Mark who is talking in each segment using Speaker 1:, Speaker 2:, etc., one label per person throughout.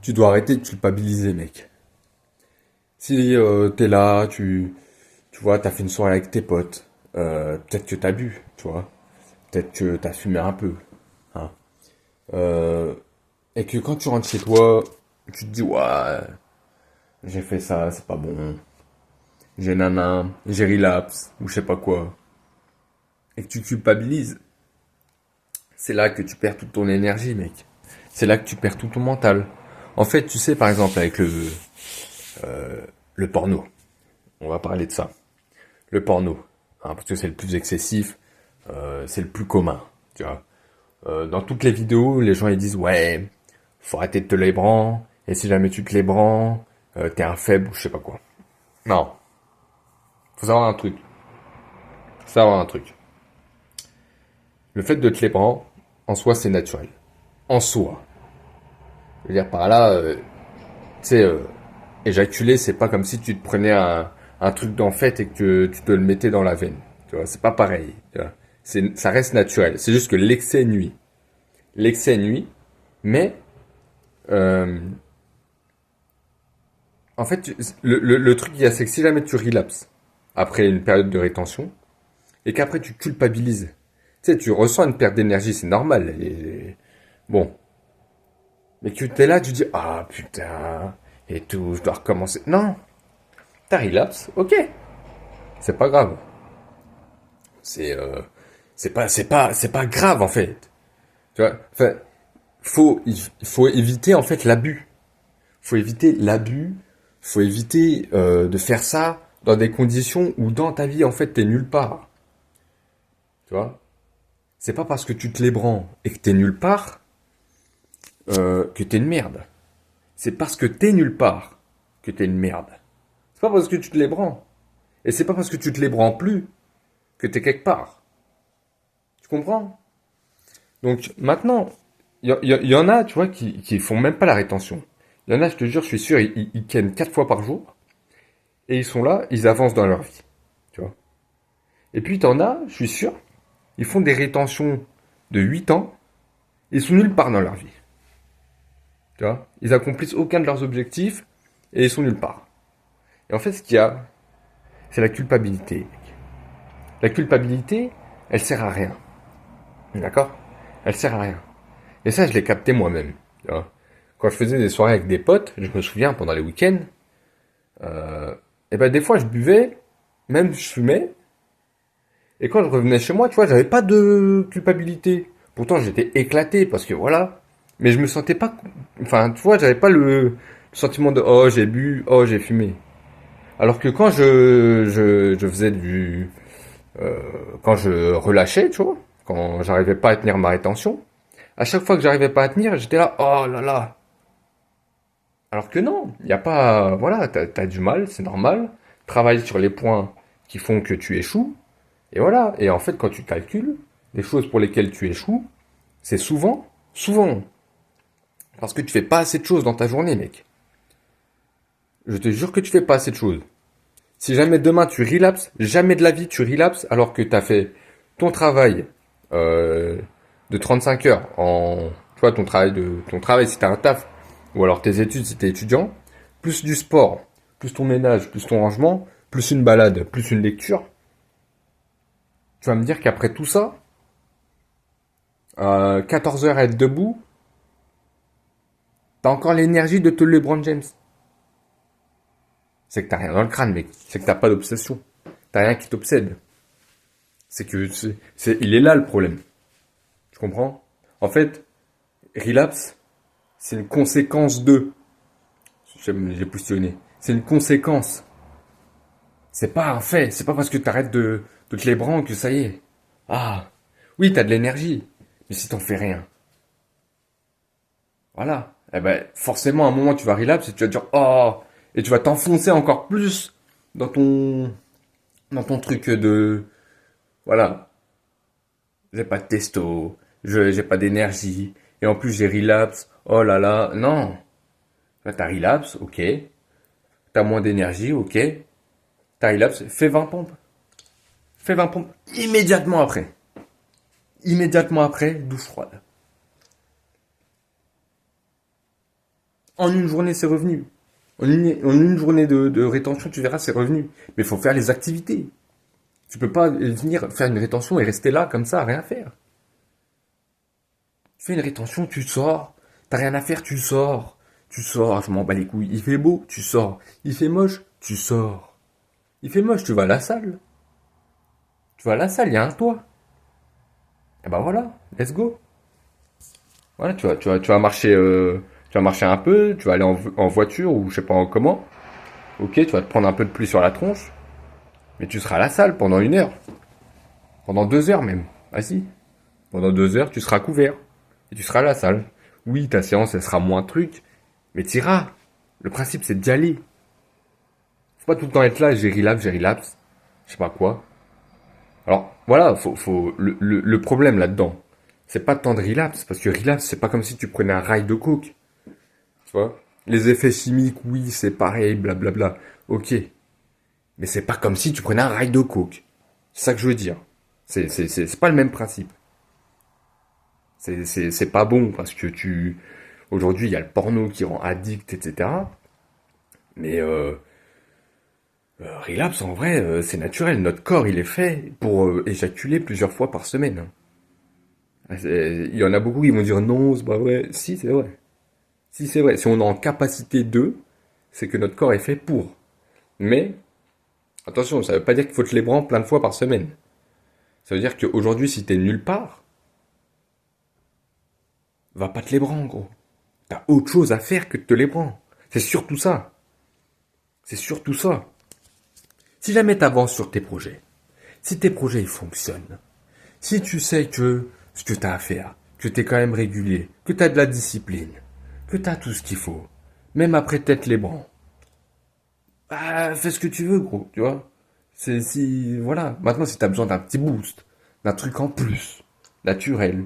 Speaker 1: tu dois arrêter de culpabiliser, mec. Si t'es là, tu vois, t'as fait une soirée avec tes potes, peut-être que t'as bu, tu vois, peut-être que t'as fumé un peu, hein. Euh, et que quand tu rentres chez toi, tu te dis, ouais, j'ai fait ça, c'est pas bon, j'ai nana, j'ai relapse, ou je sais pas quoi, et que tu culpabilises, c'est là que tu perds toute ton énergie, mec. C'est là que tu perds tout ton mental. En fait, tu sais, par exemple, avec le porno, on va parler de ça. Le porno, hein, parce que c'est le plus excessif, c'est le plus commun, tu vois. Dans toutes les vidéos, les gens ils disent ouais, faut arrêter de te les branler, et si jamais tu te les branles, t'es un faible ou je sais pas quoi. Non, faut savoir un truc. Faut savoir un truc. Le fait de te les branler, en soi, c'est naturel. En soi. Je veux dire par là, tu sais, éjaculer, c'est pas comme si tu te prenais un truc d'en fait et que tu te le mettais dans la veine. Tu vois, c'est pas pareil. Tu vois. Ça reste naturel. C'est juste que l'excès nuit. L'excès nuit, mais euh, en fait, le truc, c'est que si jamais tu relapses après une période de rétention et qu'après tu culpabilises, tu sais, tu ressens une perte d'énergie, c'est normal. Bon, mais que t'es là, tu dis ah putain et tout, je dois recommencer. Non, t'as relapse, ok, c'est pas grave. C'est c'est pas grave en fait. Tu vois, enfin, il faut éviter en fait l'abus. Faut éviter l'abus, faut éviter de faire ça dans des conditions où dans ta vie en fait t'es nulle part. Tu vois? C'est pas parce que tu te les branles et que t'es nulle part que t'es une merde. C'est parce que t'es nulle part que t'es une merde. C'est pas parce que tu te les branles. Et c'est pas parce que tu te les branles plus que t'es quelque part. Tu comprends? Donc maintenant, y en a, tu vois, qui font même pas la rétention. Il y en a, je te jure, je suis sûr, ils kennent 4 fois par jour. Et ils sont là, ils avancent dans leur vie. Tu vois. Et puis t'en as, je suis sûr, ils font des rétentions de 8 ans, ils sont nulle part dans leur vie. Tu vois. Ils accomplissent aucun de leurs objectifs et ils sont nulle part. Et en fait, ce qu'il y a, c'est la culpabilité. La culpabilité, elle sert à rien. D'accord? Elle sert à rien. Et ça, je l'ai capté moi-même. Tu vois. Quand je faisais des soirées avec des potes, je me souviens pendant les week-ends, et ben des fois je buvais, même je fumais, et quand je revenais chez moi, tu vois, j'avais pas de culpabilité. Pourtant, j'étais éclaté parce que voilà. Mais je me sentais pas, enfin, tu vois, j'avais pas le sentiment de oh j'ai bu, oh j'ai fumé. Alors que quand je faisais quand je relâchais, tu vois, quand j'arrivais pas à tenir ma rétention, à chaque fois que j'arrivais pas à tenir, j'étais là, oh là là. Alors que non, il y a pas, voilà, t'as du mal, c'est normal. Travaille sur les points qui font que tu échoues. Et voilà. Et en fait, quand tu calcules, les choses pour lesquelles tu échoues, c'est souvent, parce que tu fais pas assez de choses dans ta journée, mec. Je te jure que tu fais pas assez de choses. Si jamais demain tu relapses, jamais de la vie tu relapses alors que tu as fait ton travail euh, de 35 heures en, tu vois, ton travail si t'as un taf, ou alors tes études si t'es étudiant, plus du sport, plus ton ménage, plus ton rangement, plus une balade, plus une lecture. Tu vas me dire qu'après tout ça, 14 heures à être debout, t'as encore l'énergie de te le LeBron James. C'est que t'as rien dans le crâne, mec. C'est que t'as pas d'obsession. T'as rien qui t'obsède. C'est que il est là le problème. Tu comprends? En fait, relapse, c'est une conséquence de. J'ai positionné. C'est une conséquence. C'est pas un fait. C'est pas parce que t'arrêtes de te les branler que ça y est. Ah, oui, t'as de l'énergie. Mais si t'en fais rien. Voilà. Eh ben, forcément, à un moment, tu vas relapse et tu vas dire, oh, et tu vas t'enfoncer encore plus dans dans ton truc de, voilà, j'ai pas de testo, j'ai pas d'énergie, et en plus j'ai relapse, oh là là, non. Là, t'as relapse, ok. T'as moins d'énergie, ok. T'as relapse, fais 20 pompes. Fais 20 pompes immédiatement après. Immédiatement après, douche froide. En une journée, c'est revenu. En une journée de rétention, tu verras, c'est revenu. Mais il faut faire les activités. Tu peux pas venir faire une rétention et rester là comme ça, à rien faire. Tu fais une rétention, tu sors. T'as rien à faire, tu sors. Tu sors, je m'en bats les couilles. Il fait beau, tu sors. Il fait moche, tu sors. Il fait moche, tu vas à la salle. Tu vas à la salle, il y a un toit. Et ben voilà, let's go. Voilà, tu vas marcher un peu, tu vas aller en voiture ou je sais pas en comment. Ok, tu vas te prendre un peu de pluie sur la tronche, mais tu seras à la salle pendant 1 heure, pendant 2 heures même. Vas-y, pendant 2 heures, tu seras couvert et tu seras à la salle. Oui, ta séance, elle sera moins truc, mais t'iras. Le principe, c'est d'y aller. Faut pas tout le temps être là, j'ai relapse, je sais pas quoi. Alors, voilà, le problème là-dedans, c'est pas tant de relapse, parce que relapse, c'est pas comme si tu prenais un rail de coke, tu vois. Les effets chimiques, oui, c'est pareil, blablabla. Ok. Mais c'est pas comme si tu prenais un rail de coke. C'est ça que je veux dire. C'est pas le même principe. C'est pas bon parce que aujourd'hui, il y a le porno qui rend addict, etc. Mais relapse, en vrai, c'est naturel. Notre corps, il est fait pour éjaculer plusieurs fois par semaine, hein. Il y en a beaucoup qui vont dire non, c'est pas vrai. Si, c'est vrai. Si, c'est vrai. Si on est en capacité de, c'est que notre corps est fait pour. Mais, attention, ça veut pas dire qu'il faut te les branler plein de fois par semaine. Ça veut dire qu'aujourd'hui, si t'es nulle part, va pas te les branler, gros. T'as autre chose à faire que de te les branler. C'est surtout ça. C'est surtout ça. Si jamais t'avances sur tes projets, si tes projets ils fonctionnent, si tu sais que ce que t'as à faire, que t'es quand même régulier, que t'as de la discipline, que t'as tout ce qu'il faut, même après t'être les branles, bah, fais ce que tu veux, gros, tu vois. C'est si, voilà. Maintenant, si t'as besoin d'un petit boost, d'un truc en plus, naturel,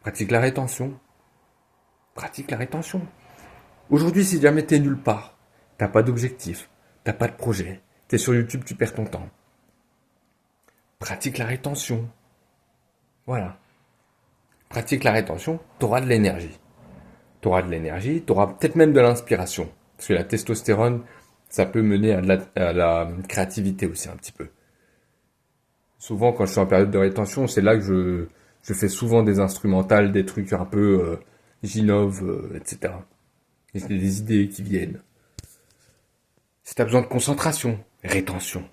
Speaker 1: pratique la rétention. Pratique la rétention. Aujourd'hui, si jamais t'es nulle part, t'as pas d'objectif, t'as pas de projet, t'es sur YouTube, tu perds ton temps. Pratique la rétention. Voilà. Pratique la rétention, t'auras de l'énergie. T'auras de l'énergie, t'auras peut-être même de l'inspiration. Parce que la testostérone, ça peut mener à la créativité aussi un petit peu. Souvent, quand je suis en période de rétention, c'est là que je fais souvent des instrumentales, des trucs un peu j'innove, etc. Et c'est des idées qui viennent. Si t'as besoin de concentration, rétention.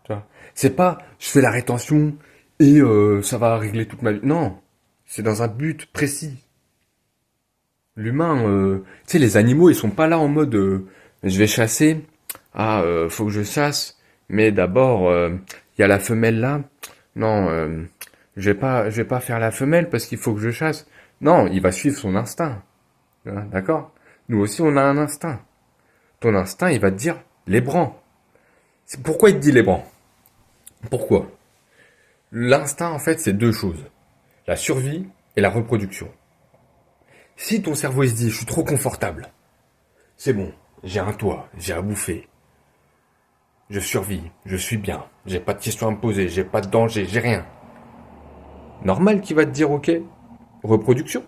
Speaker 1: Tu vois. C'est pas je fais la rétention et ça va régler toute ma vie. Non, c'est dans un but précis. L'humain, tu sais, les animaux, ils sont pas là en mode je vais chasser. Ah, faut que je chasse. Mais d'abord, il y a la femelle là. Non, je vais pas faire la femelle parce qu'il faut que je chasse. Non, il va suivre son instinct. Hein, d'accord? Nous aussi, on a un instinct. Ton instinct, il va te dire les brands. Pourquoi il te dit les brands? Pourquoi? L'instinct, en fait, c'est deux choses. La survie et la reproduction. Si ton cerveau il se dit je suis trop confortable, c'est bon, j'ai un toit, j'ai à bouffer, je survis, je suis bien, j'ai pas de questions à me poser, j'ai pas de danger, j'ai rien. Normal qu'il va te dire ok, reproduction.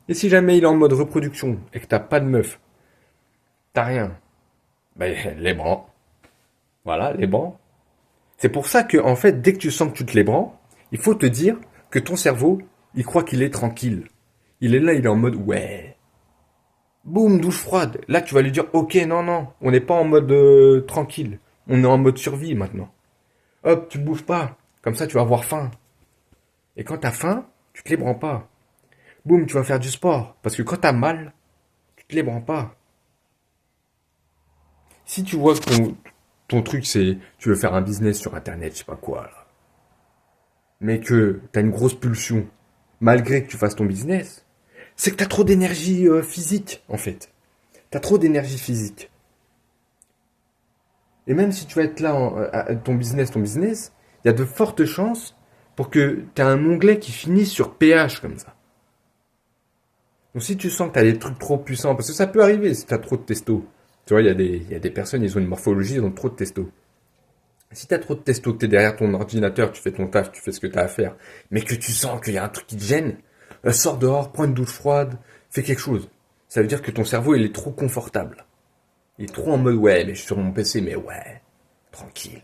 Speaker 1: Et si jamais il est en mode reproduction et que t'as pas de meuf, t'as rien, ben les bras. Voilà, les bras. C'est pour ça que en fait, dès que tu sens que tu te les branles, il faut te dire que ton cerveau, il croit qu'il est tranquille. Il est là, il est en mode ouais. Boum, douche froide. Là, tu vas lui dire ok, non, non, on n'est pas en mode tranquille. On est en mode survie maintenant. Hop, tu bouges pas. Comme ça, tu vas avoir faim. Et quand t'as faim, tu te les branles pas. Boum, tu vas faire du sport. Parce que quand t'as mal, tu te les branles pas. Si tu vois que ton truc, c'est tu veux faire un business sur Internet, je sais pas quoi, là, mais que t'as une grosse pulsion, malgré que tu fasses ton business, c'est que t'as trop d'énergie physique, en fait. T'as trop d'énergie physique. Et même si tu vas être là, ton business, il y a de fortes chances pour que tu aies un onglet qui finisse sur PH comme ça. Donc si tu sens que tu as des trucs trop puissants, parce que ça peut arriver si tu as trop de testo. Tu vois, il y a des personnes, ils ont une morphologie, ils ont trop de testo. Si tu as trop de testo, que tu es derrière ton ordinateur, tu fais ton taf, tu fais ce que tu as à faire, mais que tu sens qu'il y a un truc qui te gêne, sors dehors, prends une douche froide, fais quelque chose. Ça veut dire que ton cerveau, il est trop confortable. Il est trop en mode, ouais, mais je suis sur mon PC, mais ouais, tranquille.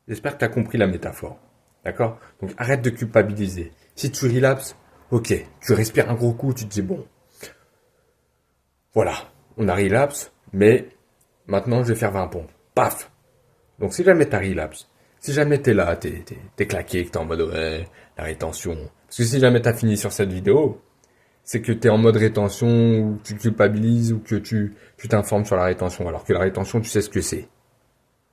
Speaker 1: J'espère que tu as compris la métaphore. D'accord? Donc arrête de culpabiliser. Si tu relapses, ok, tu respires un gros coup, tu te dis, bon, voilà, on a relapse, mais maintenant je vais faire 20 pompes. Paf! Donc si jamais t'as relapse, si jamais t'es là, t'es claqué, que t'es en mode, ouais, la rétention. Parce que si jamais t'as fini sur cette vidéo, c'est que tu es en mode rétention, ou tu culpabilises, ou que tu t'informes sur la rétention. Alors que la rétention, tu sais ce que c'est.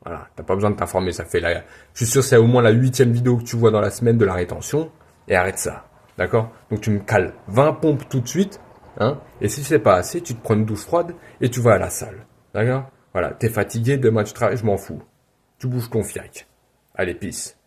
Speaker 1: Voilà, t'as pas besoin de t'informer, ça fait la... Je suis sûr que c'est au moins la 8e vidéo que tu vois dans la semaine de la rétention, et arrête ça. D'accord? Donc tu me cales 20 pompes tout de suite, hein, et si c'est pas assez, tu te prends une douche froide, et tu vas à la salle. D'accord? Voilà, t'es fatigué, demain tu travailles, je m'en fous. Tu bouges ton fiac. Allez, peace.